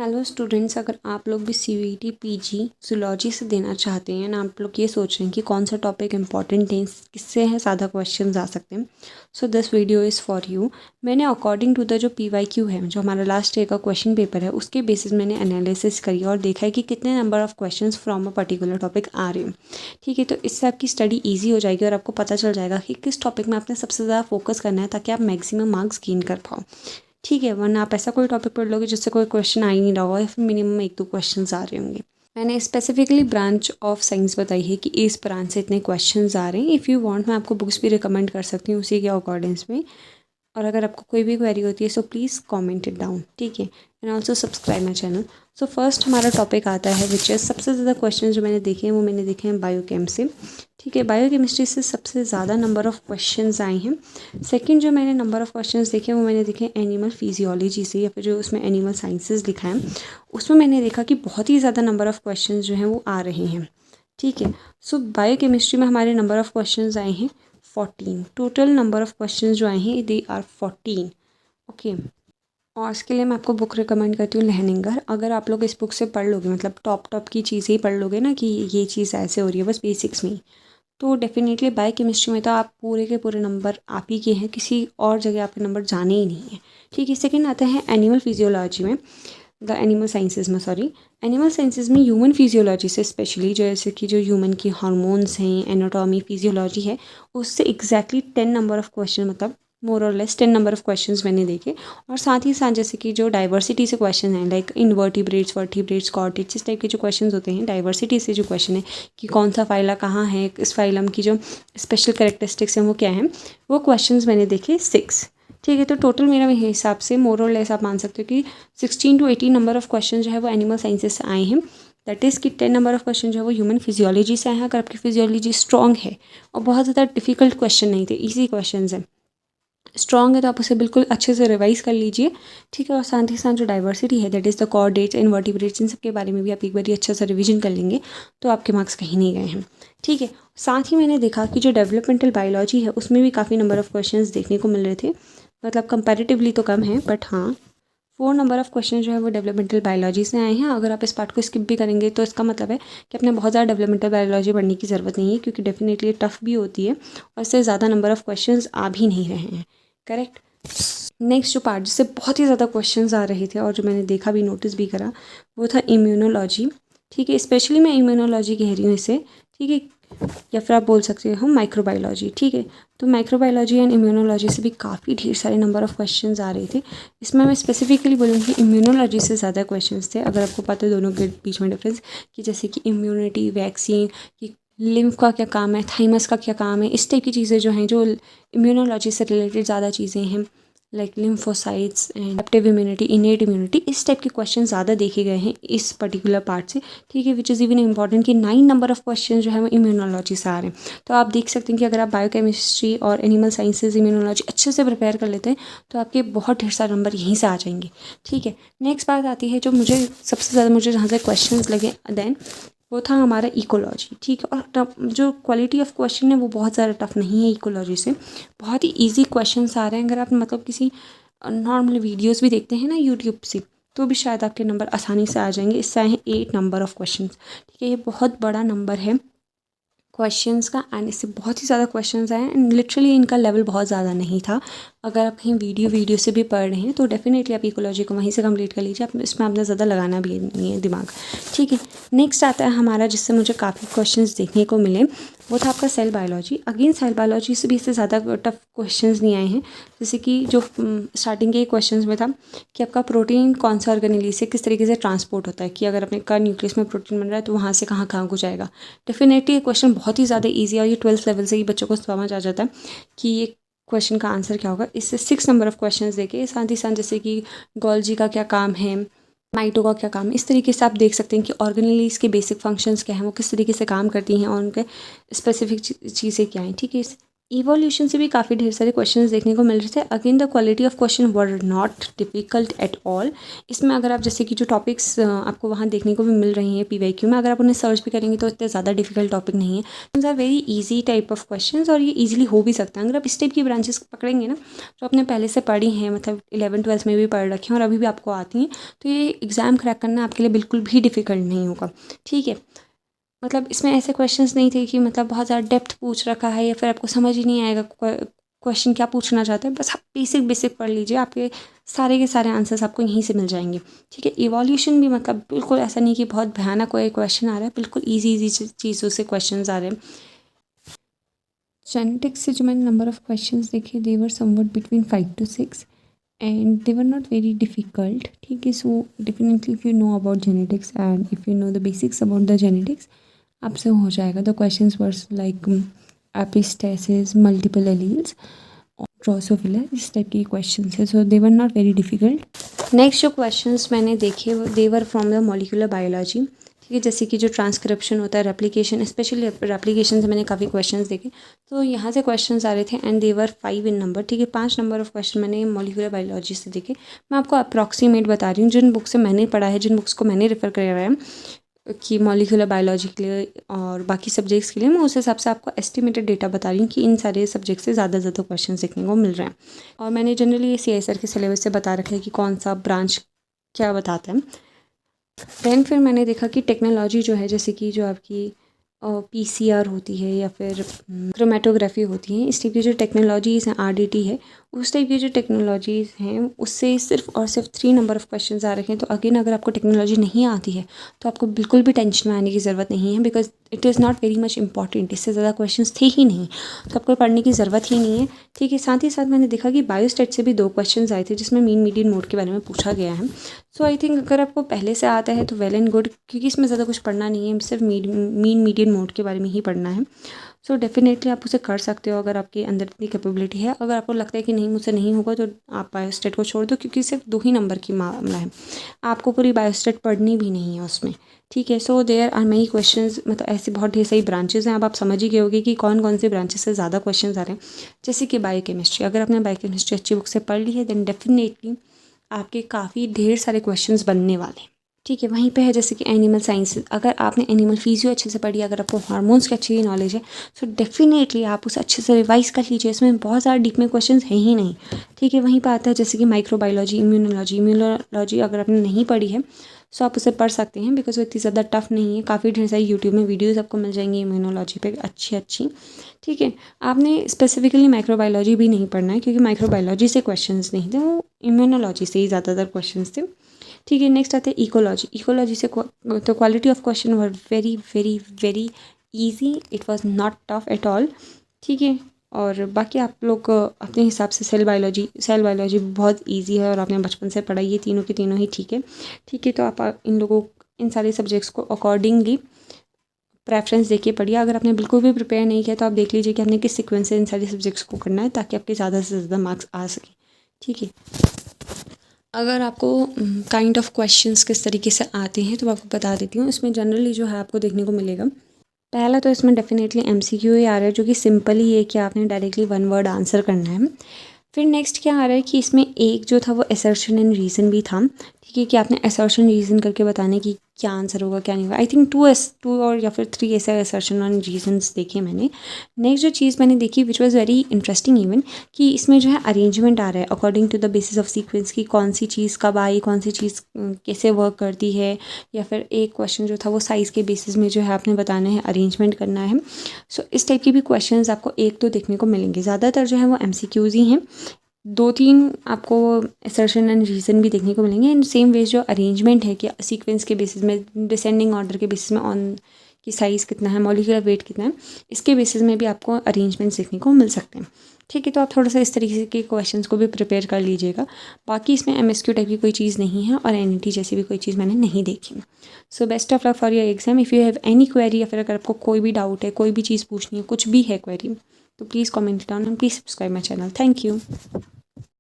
Hello students, अगर आप लोग भी CUET PG जूलॉजी से देना चाहते हैं ना, आप लोग ये सोच रहे हैं कि कौन सा टॉपिक इंपॉर्टेंट है, किससे है ज़्यादा क्वेश्चंस आ सकते हैं, so this video is for you. मैंने अकॉर्डिंग टू द जो PYQ है, जो हमारा लास्ट ईयर का क्वेश्चन पेपर है, उसके बेसिस मैंने एनालिसिस करी और देखा है कि कितने number of question from a particular topic आ रहे हैं। ठीक है, तो इससे आपकी स्टडी ईजी हो जाएगी और आपको पता चल जाएगा कि किस टॉपिक में आपने सबसे ज़्यादा फोकस करना है, ताकि आप मैक्सिमम मार्क्स गेन कर पाओ। ठीक है, वरना आप ऐसा कोई टॉपिक पढ़ लोगे जिससे कोई क्वेश्चन आ ही नहीं रहा होगा या फिर मिनिमम 1-2 क्वेश्चन आ रहे होंगे। मैंने स्पेसिफिकली ब्रांच ऑफ साइंस बताई है कि इस ब्रांच से इतने क्वेश्चन आ रहे हैं। इफ़ यू वांट, मैं आपको बुक्स भी रिकमेंड कर सकती हूँ उसी के अकॉर्डिंग्स में। और अगर आपको कोई भी क्वेरी होती है so please comment it down. ठीक है, and also subscribe my channel. So first हमारा टॉपिक आता है विच इज़, सबसे ज़्यादा क्वेश्चन जो मैंने देखे हैं वो मैंने देखे हैं बायोकेम से। ठीक है, बायोकेमिस्ट्री से सबसे ज़्यादा नंबर ऑफ़ क्वेश्चंस आए हैं। सेकंड जो मैंने नंबर ऑफ़ क्वेश्चंस देखे वो मैंने देखे एनिमल फिजियोलॉजी से, या फिर जो उसमें एनिमल साइंसेस लिखा है उसमें मैंने देखा कि बहुत ही ज़्यादा नंबर ऑफ़ क्वेश्चंस जो हैं वो आ रहे हैं। ठीक है, सो बायोकेमिस्ट्री में हमारे नंबर ऑफ़ क्वेश्चंस आए हैं 14। टोटल नंबर ऑफ़ क्वेश्चंस जो आए हैं दे आर 14। ओके, और इसके लिए मैं आपको बुक रिकमेंड करती हूँ लहनिंगर। अगर आप लोग इस बुक से पढ़ लोगे, मतलब टॉप की चीज़ें ही पढ़ लोगे ना कि ये चीज़ ऐसे हो रही है बस बेसिक्स में ही, तो डेफिनेटली बायोकेमिस्ट्री में तो आप पूरे के पूरे नंबर आप ही के हैं, किसी और जगह आपके नंबर जाने ही नहीं है। ठीक है, सेकेंड आता है एनिमल फिजियोलॉजी में, द एनिमल साइंसेज में, सॉरी एनिमल साइंसेज में ह्यूमन फिजियोलॉजी से स्पेशली, जैसे कि जो ह्यूमन की हार्मोन्स हैं, एनाटॉमी, फिजियोलॉजी है, उससे एग्जैक्टली 10 नंबर ऑफ़ क्वेश्चन, मतलब मोर और लेस 10 नंबर ऑफ़ क्वेश्चंस मैंने देखे। और साथ ही साथ जैसे कि जो डाइवर्सिटी से क्वेश्चन हैं, लाइक इनवर्टिब्रेट्स, वर्टिब्रेट्स, कॉर्डेट्स, इस टाइप के जो क्वेश्चन होते हैं, डाइवर्सिटी से जो क्वेश्चन है कि कौन सा फाइला कहाँ है, इस फाइलम की जो स्पेशल कैरेक्टरिस्टिक्स हैं वो क्या हैं, वो क्वेश्चन मैंने देखे 6। ठीक है, तो टोटल मेरे हिसाब से मोर और लेस आप मान सकते हो कि 16 to 18 नंबर ऑफ़ क्वेश्चन जो है वो एनिमल साइंसेस से आए हैं। दैट इज़ कि 10 नंबर ऑफ़ क्वेश्चन जो है वो ह्यूमन फिजियोलॉजी से आए हैं। अगर आपकी फिजियोलॉजी स्ट्रॉन्ग है और बहुत ज़्यादा डिफिकल्ट क्वेश्चन नहीं थे, ईजी क्वेश्चन हैं, स्ट्रॉन्ग है, तो आप उसे बिल्कुल अच्छे से रिवाइज़ कर लीजिए। ठीक है, और साथ ही साथ जो डाइवर्सिटी है, that is the chordates, invertebrates, इन सब के बारे में भी आप एक बार अच्छा सा रिवीजन कर लेंगे तो आपके मार्क्स कहीं नहीं गए हैं। ठीक है, साथ ही मैंने देखा कि जो डेवलपमेंटल बायोलॉजी है उसमें भी काफ़ी नंबर ऑफ़ क्वेश्चंस देखने को मिल रहे थे, मतलब कंपैरेटिवली तो कम है, बट हाँ 4 नंबर ऑफ़ क्वेश्चन जो है वो डेवलपमेंटल बायोलॉजी से आए हैं। अगर आप इस पार्ट को स्किप भी करेंगे तो इसका मतलब है कि अपने बहुत ज़्यादा डेवलपमेंटल बायोलॉजी पढ़ने की ज़रूरत नहीं है, क्योंकि डेफिनेटली टफ भी होती है और इससे ज़्यादा नंबर ऑफ़ क्वेश्चंस आ भी नहीं रहे हैं। करेक्ट। नेक्स्ट जो पार्ट जिससे बहुत ही ज़्यादा क्वेश्चंस आ रहे थे और जो मैंने देखा भी, नोटिस भी करा, वो था इम्यूनोलॉजी। ठीक है, स्पेशली मैं इम्यूनोलॉजी कह रही हूँ इसे। ठीक है, या फिर आप बोल सकते हो माइक्रोबायोलॉजी। ठीक है, तो माइक्रोबायोलॉजी एंड इम्यूनोलॉजी से भी काफ़ी ढेर सारे नंबर ऑफ़ क्वेश्चंस आ रहे थे। इसमें मैं स्पेसिफिकली बोलूँगी इम्यूनोलॉजी से ज़्यादा क्वेश्चंस थे। अगर आपको पता है दोनों के बीच में डिफरेंस, कि जैसे कि इम्यूनिटी, वैक्सीन, कि लिम्फ का क्या काम है, थाइमस का क्या काम है, इस टाइप की चीज़ें जो हैं, जो इम्यूनोलॉजी से रिलेटेड ज़्यादा चीज़ें हैं, like lymphocytes and adaptive immunity, innate immunity, इस टाइप के क्वेश्चन ज़्यादा देखे गए हैं इस पर्टिकुलर पार्ट से। ठीक है, विच इज़ इवन इंपॉर्टेंट कि 9 नंबर ऑफ़ क्वेश्चन जो है वो इम्यूनोलॉजी से आ रहे हैं। तो आप देख सकते हैं कि अगर आप बायोकेमिस्ट्री और एनिमल साइंसेज, इम्यूनोलॉजी अच्छे से प्रिपेयर कर लेते हैं तो आपके बहुत ढेर सारे नंबर यहीं से आ जाएंगे। ठीक है, नेक्स्ट बात आती है जो मुझे सबसे ज़्यादा, मुझे जहाँ से क्वेश्चन लगे देन, वो था हमारा इकोलॉजी। ठीक है, और टफ जो क्वालिटी ऑफ क्वेश्चन है वो बहुत ज़्यादा टफ नहीं है इकोलॉजी से, बहुत ही इजी क्वेश्चंस आ रहे हैं। अगर आप मतलब किसी नॉर्मल वीडियोस भी देखते हैं ना यूट्यूब से, तो भी शायद आपके नंबर आसानी से आ जाएंगे। इससे आए हैं 8 नंबर ऑफ़ क्वेश्चंस। ठीक है, ये बहुत बड़ा नंबर है क्वेश्चंस का, एंड इससे बहुत ही ज़्यादा क्वेश्चंस आए, एंड लिटरली इनका लेवल बहुत ज़्यादा नहीं था। अगर आप कहीं वीडियो से भी पढ़ रहे हैं तो डेफिनेटली आप इकोलॉजी को वहीं से कंप्लीट कर लीजिए, आप इसमें आपने ज़्यादा लगाना भी नहीं है दिमाग। ठीक है, नेक्स्ट आता है हमारा, जिससे मुझे काफ़ी क्वेश्चंस देखने को मिले, वो था आपका cell biology. Again cell biology से भी इससे ज़्यादा टफ क्वेश्चंस नहीं आए हैं। जैसे कि जो स्टार्टिंग के क्वेश्चंस में था कि आपका प्रोटीन कौन सा ऑर्गेनेली से किस तरीके से ट्रांसपोर्ट होता है, कि अगर अपने का न्यूक्लियस में प्रोटीन बन रहा है तो वहाँ से कहाँ कहाँ को जाएगा। डेफिनेटली ये क्वेश्चन बहुत ही ज़्यादा ईजी है और ये 12th लेवल से ही बच्चों को समझ आ जाता है कि ये क्वेश्चन का आंसर क्या होगा। इससे 6 नंबर ऑफ़ क्वेश्चंस देखे। साथ ही साथ जैसे कि गोल्जी का क्या काम है, माइटो का क्या काम है, इस तरीके से आप देख सकते हैं कि ऑर्गेनेलीज के बेसिक फंक्शंस क्या हैं, वो किस तरीके से काम करती हैं और उनके स्पेसिफिक चीज़ें क्या हैं। ठीक है, इवोल्यूशन से भी काफ़ी ढेर सारे क्वेश्चंस देखने को मिल रहे थे। Again the quality of question were not difficult at all. इसमें अगर आप जैसे कि जो टॉपिक्स आपको वहाँ देखने को भी मिल रही हैं पीवाईक्यू में, अगर आप उन्हें सर्च भी करेंगे तो इतने ज़्यादा डिफिकल्ट टॉपिक नहीं है। These are very easy type of question और ये ईजिली हो भी सकता है अगर आप इस टाइप की ब्रांचेस पकड़ेंगे ना, जो आपने पहले से पढ़ी हैं, मतलब 11th-12th में भी पढ़ रखी हैं और अभी भी आपको आती हैं, तो ये एग्ज़ाम क्रैक करना आपके लिए बिल्कुल भी डिफ़िकल्ट नहीं होगा। ठीक है, मतलब इसमें ऐसे क्वेश्चंस नहीं थे कि मतलब बहुत ज़्यादा डेप्थ पूछ रखा है या फिर आपको समझ ही नहीं आएगा क्वेश्चन क्या पूछना चाहते हैं। बस आप बेसिक पढ़ लीजिए, आपके सारे के सारे आंसर्स आपको यहीं से मिल जाएंगे। ठीक है, इवोल्यूशन भी मतलब बिल्कुल ऐसा नहीं कि बहुत भयानक कोई क्वेश्चन आ रहा है, बिल्कुल ईजी चीज़ों से क्वेश्चन आ रहे हैं। जेनेटिक्स से जो मैंने नंबर ऑफ़ क्वेश्चंस देखे, they were somewhat between 5 to 6 and they were not very difficult. ठीक है, सो definitely if you know about genetics and if you know the basics about the genetics, आपसे हो जाएगा। The questions were like epistasis, multiple alleles, drosophila, इस type के questions है, so they were not very difficult. Next जो questions मैंने देखे they were from the molecular biology. ठीक है, जैसे कि जो ट्रांसक्रिप्शन होता है, रेप्लिकेशन, स्पेशली रेप्लिकेशन से मैंने काफ़ी क्वेश्चंस देखे, तो यहाँ से क्वेश्चंस आ रहे थे and they were 5 in number. ठीक है, 5 नंबर ऑफ क्वेश्चन मैंने मॉलिक्यूलर बायोलॉजी से देखे। मैं आपको अप्रॉक्सीमेट बता रही हूँ, जिन बुक से मैंने पढ़ा है, जिन बुक्स को मैंने रेफ़र कराया है कि मॉलिक्यूलर बायोलॉजी के लिए और बाकी सब्जेक्ट्स के लिए, मैं उस हिसाब से आपको एस्टिमेटेड डेटा बता रही हूँ कि इन सारे सब्जेक्ट से ज़्यादा क्वेश्चन देखने को मिल रहे हैं। और मैंने जनरली CSR के सिलेबस से बता रखा है कि कौन सा ब्रांच क्या बताता है। दैन फिर मैंने देखा कि टेक्नोलॉजी जो है, जैसे कि जो आपकी PCR होती है या फिर क्रोमेटोग्राफी होती है, इस टाइप की जो टेक्नोलॉजीज़ हैं, RDT है, उस टाइप की जो टेक्नोलॉजीज़ हैं उससे सिर्फ और सिर्फ 3 नंबर ऑफ़ क्वेश्चंस आ रखे हैं। तो अगेन अगर आपको टेक्नोलॉजी नहीं आती है तो आपको बिल्कुल भी टेंशन में आने की ज़रूरत नहीं है, because it is not very much important. इससे ज़्यादा क्वेश्चंस थे ही नहीं, तो आपको पढ़ने की ज़रूरत ही नहीं है। ठीक है, साथ ही साथ मैंने देखा कि बायोस्टेट से भी 2 क्वेश्चन आए थे जिसमें मीन मीडियन मोड के बारे में पूछा गया है। सो आई थिंक अगर आपको पहले से आता है तो वेल एंड गुड, क्योंकि इसमें ज़्यादा कुछ पढ़ना नहीं है, सिर्फ मीन मीडियन मोड के बारे में ही पढ़ना है। सो डेफिनेटली आप उसे कर सकते हो अगर आपके अंदर इतनी कैपेबिलिटी है। अगर आपको लगता है कि नहीं मुझसे नहीं होगा तो आप बायोस्टेट को छोड़ दो, क्योंकि सिर्फ 2 ही नंबर की मामला है, आपको पूरी बायोस्टेट पढ़नी भी नहीं है उसमें। ठीक है, so there are many questions, मतलब ऐसी बहुत ढेर सारी ब्रांचेज हैं। अब आप समझ ही गए होगे कि कौन कौन से ब्रांचेस से ज़्यादा क्वेश्चन आ रहे हैं। जैसे कि बायोकेमिस्ट्री, अगर आपने बायोकेमिस्ट्री अच्छी बुक से पढ़ ली है देन डेफिनेटली आपके काफ़ी ढेर सारे क्वेश्चंस बनने वाले हैं। ठीक है, वहीं पे है जैसे कि एनिमल साइंस, अगर आपने एनिमल फिजियो अच्छे से पढ़ी, अगर आपको हार्मोन्स की अच्छी नॉलेज है, सो डेफिनेटली आप उसे अच्छे से रिवाइज कर लीजिए। इसमें बहुत ज़्यादा डीप में क्वेश्चंस हैं ही नहीं। ठीक है, वहीं पर आता है जैसे कि माइक्रोबायोलॉजी, इम्यूनोलॉजी अगर आपने नहीं पढ़ी है सो आप उसे पढ़ सकते हैं, बिकॉज वो इतनी ज़्यादा टफ नहीं है। काफ़ी ढेर सारी यूट्यूब में वीडियोज़ आपको मिल जाएंगी इम्यूनोलॉजी पे अच्छी। ठीक है, आपने स्पेसिफिकली माइक्रोबायोलॉजी भी नहीं पढ़ना है, क्योंकि माइक्रोबायोलॉजी से क्वेश्चंस नहीं थे, वो इम्यूनोलॉजी से ही ज़्यादातर क्वेश्चंस थे। ठीक है, नेक्स्ट आते हैं इकोलॉजी से तो quality of question were very very very easy, it was not tough at all. ठीक है, और बाकी आप लोग अपने हिसाब से सेल बायोलॉजी बहुत ईजी है और आपने बचपन से पढ़ा, ये तीनों के तीनों ही ठीक है। ठीक है, तो आप इन सारे सब्जेक्ट्स को अकॉर्डिंगली प्रेफरेंस देखिए पढ़िए। अगर आपने बिल्कुल भी प्रिपेयर नहीं किया तो आप देख लीजिए कि आपने किस सीक्वेंस से इन सारे सब्जेक्ट्स को करना है, ताकि आपके ज़्यादा से ज़्यादा मार्क्स आ सके। ठीक है, अगर आपको काइंड ऑफ क्वेश्चंस किस तरीके से आते हैं तो मैं आपको बता देती हूँ। इसमें जनरली जो है आपको देखने को मिलेगा, पहला तो इसमें डेफिनेटली MCQ ही आ रहा है, जो कि सिंपल ही है कि आपने डायरेक्टली 1 वर्ड आंसर करना है। फिर नेक्स्ट क्या आ रहा है कि इसमें एक जो था वो असर्शन एंड रीज़न भी था। ठीक है, कि आपने असर्शन रीज़न करके बताने की क्या आंसर होगा क्या नहीं होगा। आई थिंक 2 और या फिर 3 ऐसे असर्शन एंड रीजंस देखे मैंने। नेक्स्ट जो चीज़ मैंने देखी which was very interesting even, कि इसमें जो है अरेंजमेंट आ रहा है according to the basis of sequence, की कौन सी चीज़ कब आई, कौन सी चीज़ कैसे वर्क करती है। या फिर एक क्वेश्चन जो था वो साइज़ के बेसिस में जो है आपने बताना है, अरेंजमेंट करना है। सो इस टाइप की भी क्वेश्चन आपको 1-2 देखने को मिलेंगे, ज़्यादातर जो है वो MCQs ही हैं। 2-3 आपको असर्शन एंड रीज़न भी देखने को मिलेंगे। एंड सेम वेज जो अरेंजमेंट है कि सीक्वेंस के बेसिस में, डिसेंडिंग ऑर्डर के बेसिस में, ऑन की साइज़ कितना है, मॉलिक्यूलर वेट कितना है, इसके बेसिस में भी आपको अरेंजमेंट्स देखने को मिल सकते हैं। ठीक है, तो आप थोड़ा सा इस तरीके के क्वेश्चंस को भी प्रिपेयर कर लीजिएगा। बाकी इसमें MSQ टाइप की कोई चीज़ नहीं है और NET जैसी भी कोई चीज़ मैंने नहीं देखी। So best of luck for your exam. If you have any query या फिर अगर आपको कोई भी डाउट है, कोई भी चीज़ पूछनी है, कुछ भी है क्वेरी, तो please comment down and please subscribe my channel. Thank you.